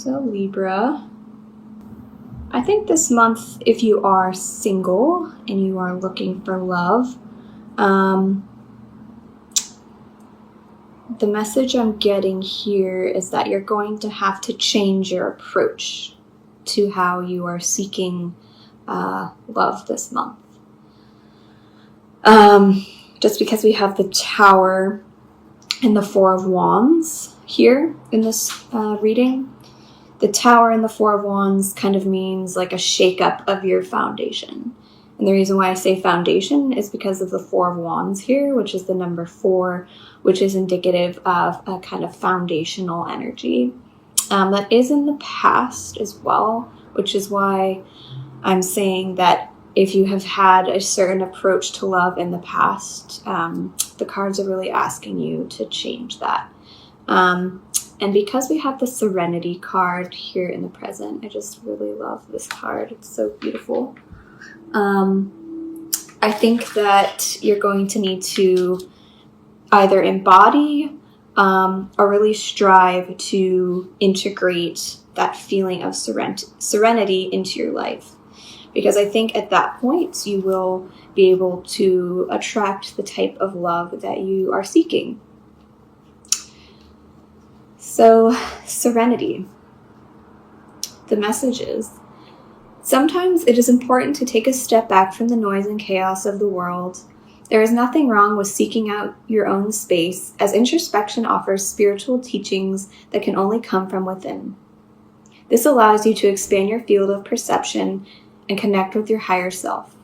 So Libra, I think this month, if you are single and you are looking for love, the message I'm getting here is that you're going to have to change your approach to how you are seeking love this month. Just because we have the Tower and the Four of Wands here in this reading, the Tower and the Four of Wands kind of means like a shakeup of your foundation. And the reason why I say foundation is because of the Four of Wands here, which is the number 4, which is indicative of a kind of foundational energy. That is in the past as well, which is why I'm saying that if you have had a certain approach to love in the past, the cards are really asking you to change that. And because we have the Serenity card here in the present, I just really love this card. It's so beautiful. I think that you're going to need to either embody or really strive to integrate that feeling of serenity into your life. Because I think at that point, you will be able to attract the type of love that you are seeking. So, serenity. The message is, sometimes it is important to take a step back from the noise and chaos of the world. There is nothing wrong with seeking out your own space, as introspection offers spiritual teachings that can only come from within. This allows you to expand your field of perception and connect with your higher self.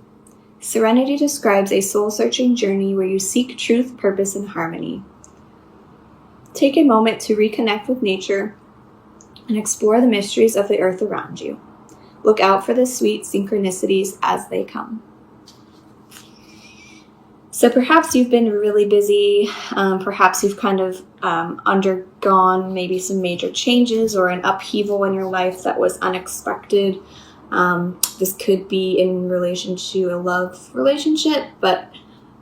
Serenity describes a soul-searching journey where you seek truth, purpose, and harmony. Take a moment to reconnect with nature and explore the mysteries of the earth around you. Look out for the sweet synchronicities as they come. So perhaps you've been really busy. Perhaps you've kind of undergone maybe some major changes or an upheaval in your life that was unexpected. This could be in relation to a love relationship, but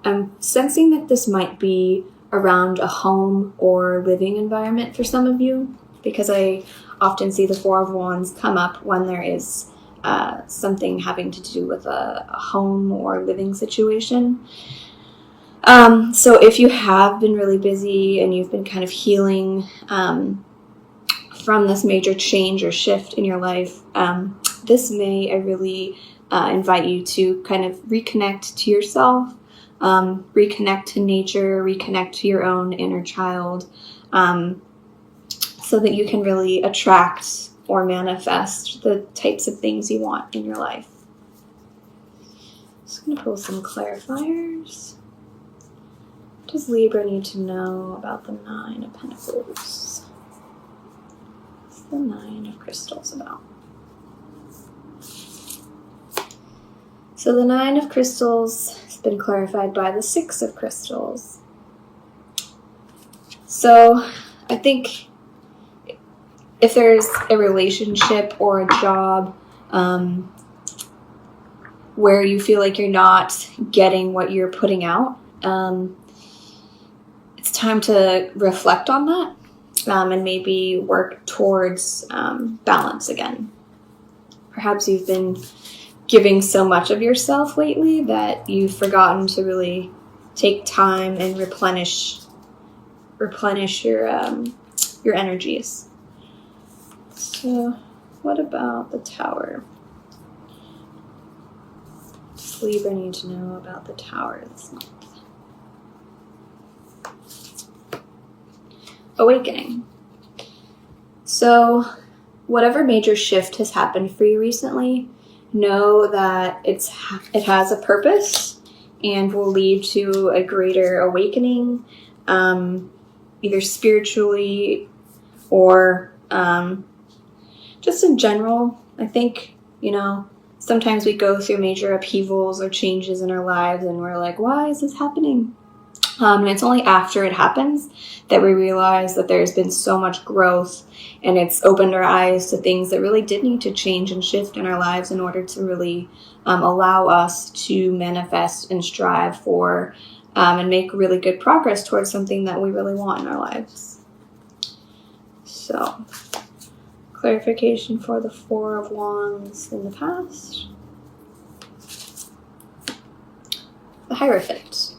I'm sensing that this might be around a home or living environment for some of you, because I often see the Four of Wands come up when there is something having to do with a home or living situation. So if you have been really busy and you've been kind of healing from this major change or shift in your life, this may really invite you to kind of reconnect to yourself, reconnect to nature, reconnect to your own inner child, so that you can really attract or manifest the types of things you want in your life. Just going to pull some clarifiers. What does Libra need to know about the Nine of Pentacles? What's the Nine of Crystals about? So the Nine of Crystals has been clarified by the Six of Crystals. So I think if there's a relationship or a job where you feel like you're not getting what you're putting out, it's time to reflect on that and maybe work towards balance again. Perhaps you've been giving so much of yourself lately that you've forgotten to really take time and replenish your energies. So what about the Tower? What does Libra need to know about the Tower this month? Awakening. So whatever major shift has happened for you recently, know that it has a purpose and will lead to a greater awakening, either spiritually or just in general. I think, sometimes we go through major upheavals or changes in our lives and we're like, why is this happening? And it's only after it happens that we realize that there's been so much growth, and it's opened our eyes to things that really did need to change and shift in our lives in order to really allow us to manifest and strive for and make really good progress towards something that we really want in our lives. So, Clarification for the Four of Wands in the past. The Hierophant.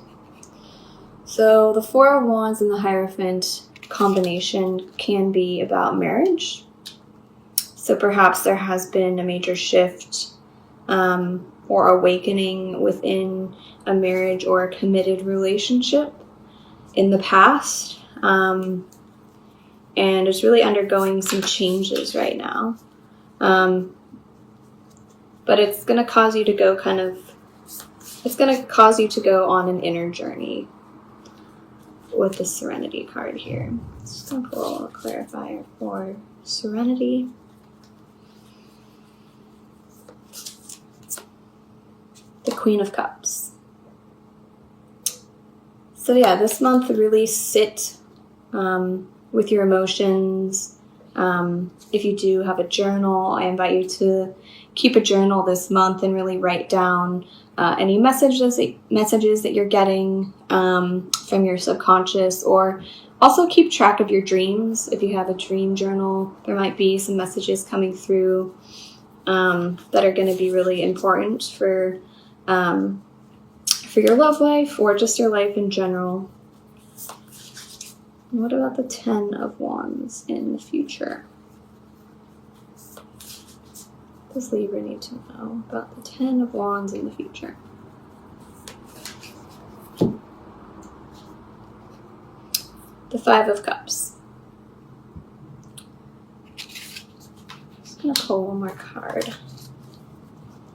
So the Four of Wands and the Hierophant combination can be about marriage. So perhaps there has been a major shift or awakening within a marriage or a committed relationship in the past. And it's really undergoing some changes right now. But it's going to cause you to go it's going to cause you to go on an inner journey with the Serenity card here. Just going to pull a clarifier for Serenity. The Queen of Cups. So yeah, this month really sit with your emotions. If you do have a journal, I invite you to keep a journal this month and really write down any messages that you're getting from your subconscious, or also keep track of your dreams. If you have a dream journal, there might be some messages coming through that are going to be really important for your love life or just your life in general. What about the Ten of Wands in the future? What does Libra need to know about the Ten of Wands in the future? The Five of Cups. Just going to pull one more card.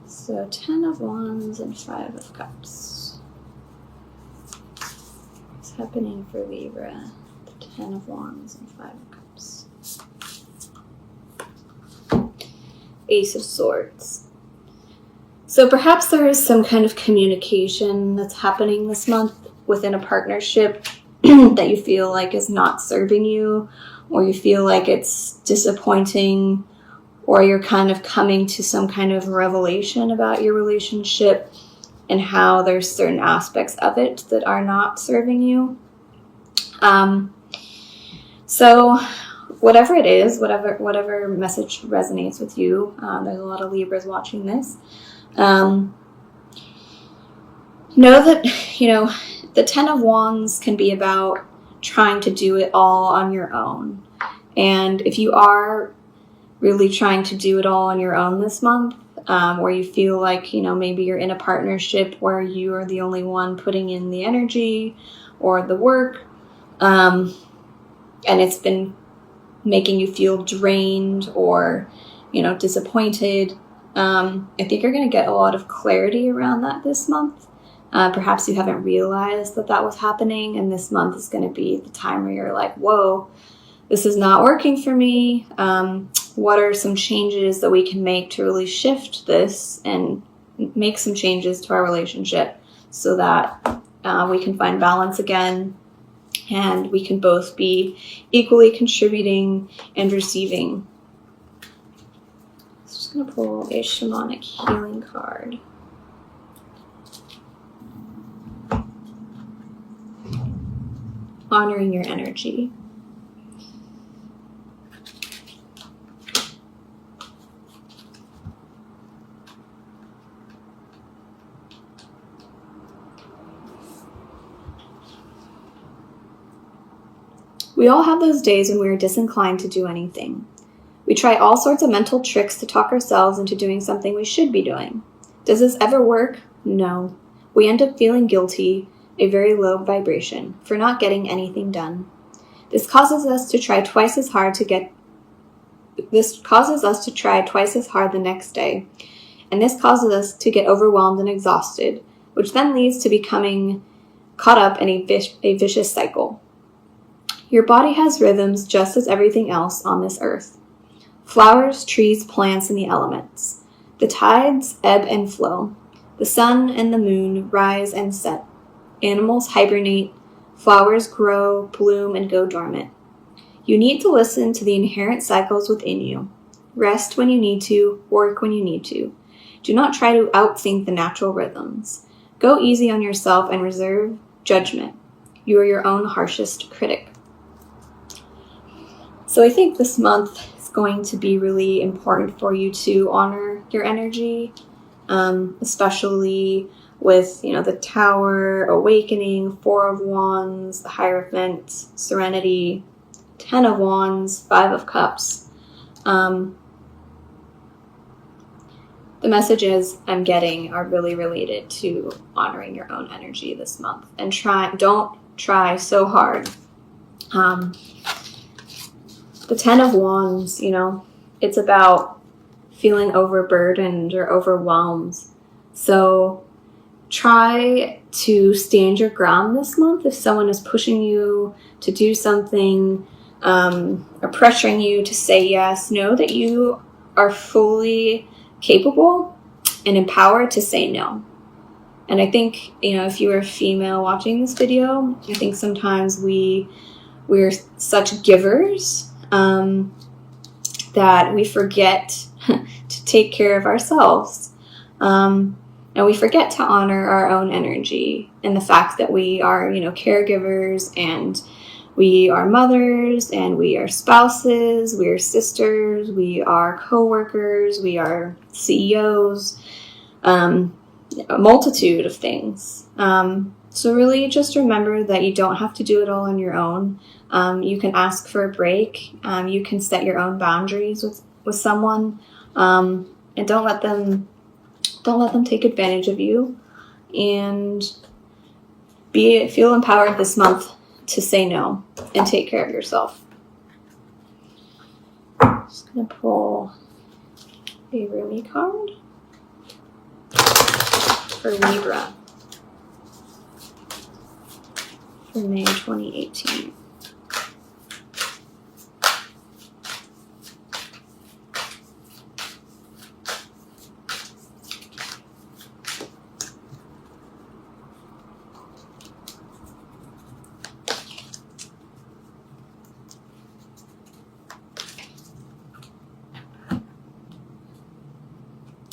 So 10 of Wands and 5 of Cups. What's happening for Libra? The 10 of Wands and 5 of Cups. Ace of Swords. So perhaps there is some kind of communication that's happening this month within a partnership that you feel like is not serving you, or you feel like it's disappointing, or you're kind of coming to some kind of revelation about your relationship and how there's certain aspects of it that are not serving you. So whatever it is, whatever message resonates with you, there's a lot of Libras watching this. Know that, the 10 of Wands can be about trying to do it all on your own. And if you are really trying to do it all on your own this month, where you feel like, maybe you're in a partnership where you are the only one putting in the energy or the work, and it's been making you feel drained or, disappointed, I think you're going to get a lot of clarity around that this month. Perhaps you haven't realized that was happening, and this month is going to be the time where you're like, whoa, this is not working for me. What are some changes that we can make to really shift this and make some changes to our relationship so that we can find balance again and we can both be equally contributing and receiving. So I'm just going to pull a shamanic healing card. Honoring your energy. We all have those days when we are disinclined to do anything. We try all sorts of mental tricks to talk ourselves into doing something we should be doing. Does this ever work? No. We end up feeling guilty, a very low vibration, for not getting anything done. This causes us to try twice as hard the next day, and this causes us to get overwhelmed and exhausted, which then leads to becoming caught up in a vicious cycle. Your body has rhythms just as everything else on this earth. Flowers, trees, plants, and the elements. The tides ebb and flow. The sun and the moon rise and set. Animals hibernate. Flowers grow, bloom, and go dormant. You need to listen to the inherent cycles within you. Rest when you need to, work when you need to. Do not try to outthink the natural rhythms. Go easy on yourself and reserve judgment. You are your own harshest critic. So I think this month is going to be really important for you to honor your energy, especially with, the Tower, Awakening, Four of Wands, the Hierophant, Serenity, 10 of Wands, 5 of Cups. The messages I'm getting are really related to honoring your own energy this month. And don't try so hard. The 10 of Wands, it's about feeling overburdened or overwhelmed. So try to stand your ground this month. If someone is pushing you to do something, or pressuring you to say yes, know that you are fully capable and empowered to say no. And I think, if you are a female watching this video, I think sometimes we're such givers that we forget to take care of ourselves. And we forget to honor our own energy and the fact that we are, caregivers, and we are mothers, and we are spouses, we are sisters, we are co-workers, we are CEOs, a multitude of things. So really just remember that you don't have to do it all on your own. You can ask for a break. You can set your own boundaries with someone, and don't let them take advantage of you, and feel empowered this month to say no and take care of yourself. Just gonna pull a Rumi card for Libra for May 2018.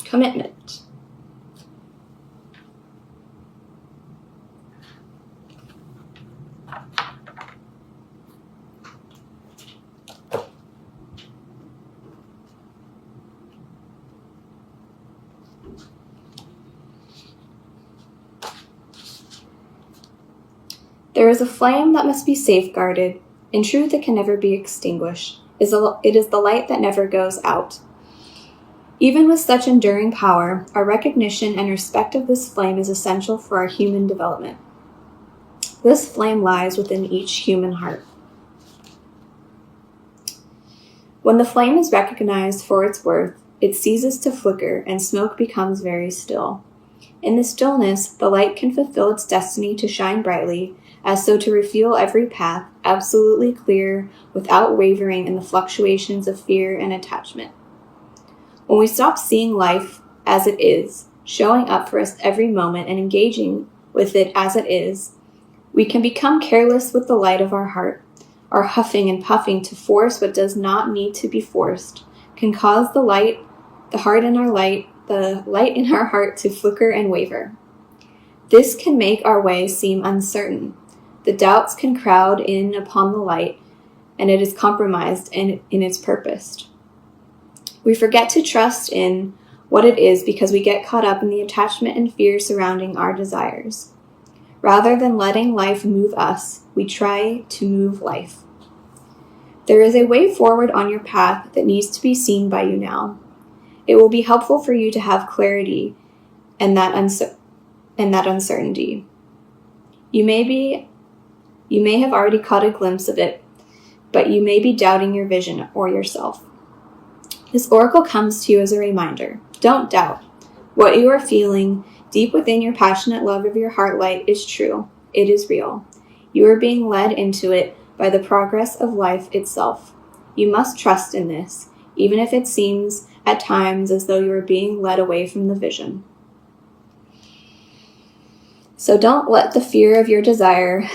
Commitment. There is a flame that must be safeguarded. In truth, it can never be extinguished. It is the light that never goes out. Even with such enduring power, our recognition and respect of this flame is essential for our human development. This flame lies within each human heart. When the flame is recognized for its worth, it ceases to flicker and smoke becomes very still. In the stillness, the light can fulfill its destiny to shine brightly, as so to reveal every path, absolutely clear, without wavering in the fluctuations of fear and attachment. When we stop seeing life as it is, showing up for us every moment and engaging with it as it is, we can become careless with the light of our heart. Our huffing and puffing to force what does not need to be forced can cause the light in our heart to flicker and waver. This can make our way seem uncertain. The doubts can crowd in upon the light, and it is compromised in its purpose. We forget to trust in what it is because we get caught up in the attachment and fear surrounding our desires. Rather than letting life move us, we try to move life. There is a way forward on your path that needs to be seen by you now. It will be helpful for you to have clarity and that uncertainty. You may have already caught a glimpse of it, but you may be doubting your vision or yourself. This oracle comes to you as a reminder. Don't doubt. What you are feeling deep within your passionate love of your heart light is true. It is real. You are being led into it by the progress of life itself. You must trust in this, even if it seems at times as though you are being led away from the vision. So don't let fear that your desire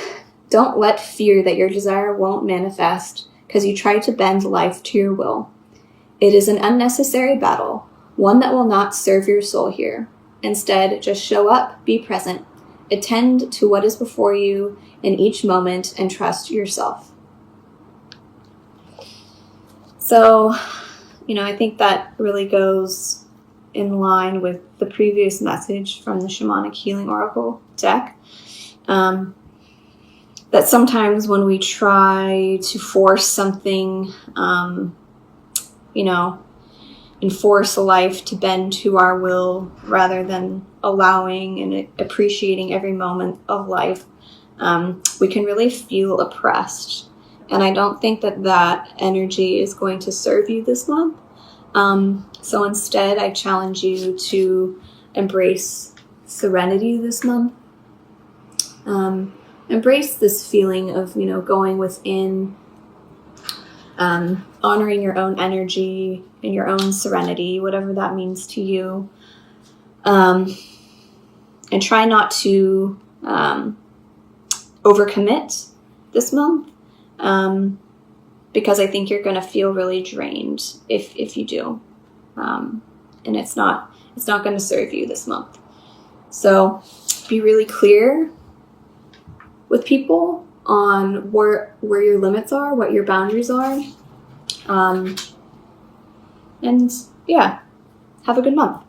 won't manifest because you try to bend life to your will. It is an unnecessary battle, one that will not serve your soul here. Instead, just show up, be present, attend to what is before you in each moment, and trust yourself. So, I think that really goes in line with the previous message from the Shamanic Healing Oracle deck. That sometimes when we try to force something, enforce a life to bend to our will rather than allowing and appreciating every moment of life, we can really feel oppressed. And I don't think that energy is going to serve you this month. So instead, I challenge you to embrace serenity this month. Embrace this feeling of, going within, honoring your own energy and your own serenity, whatever that means to you. And try not to overcommit this month, because I think you're going to feel really drained if you do. And it's not going to serve you this month. So be really clear with people on where your limits are, what your boundaries are. And yeah, have a good month.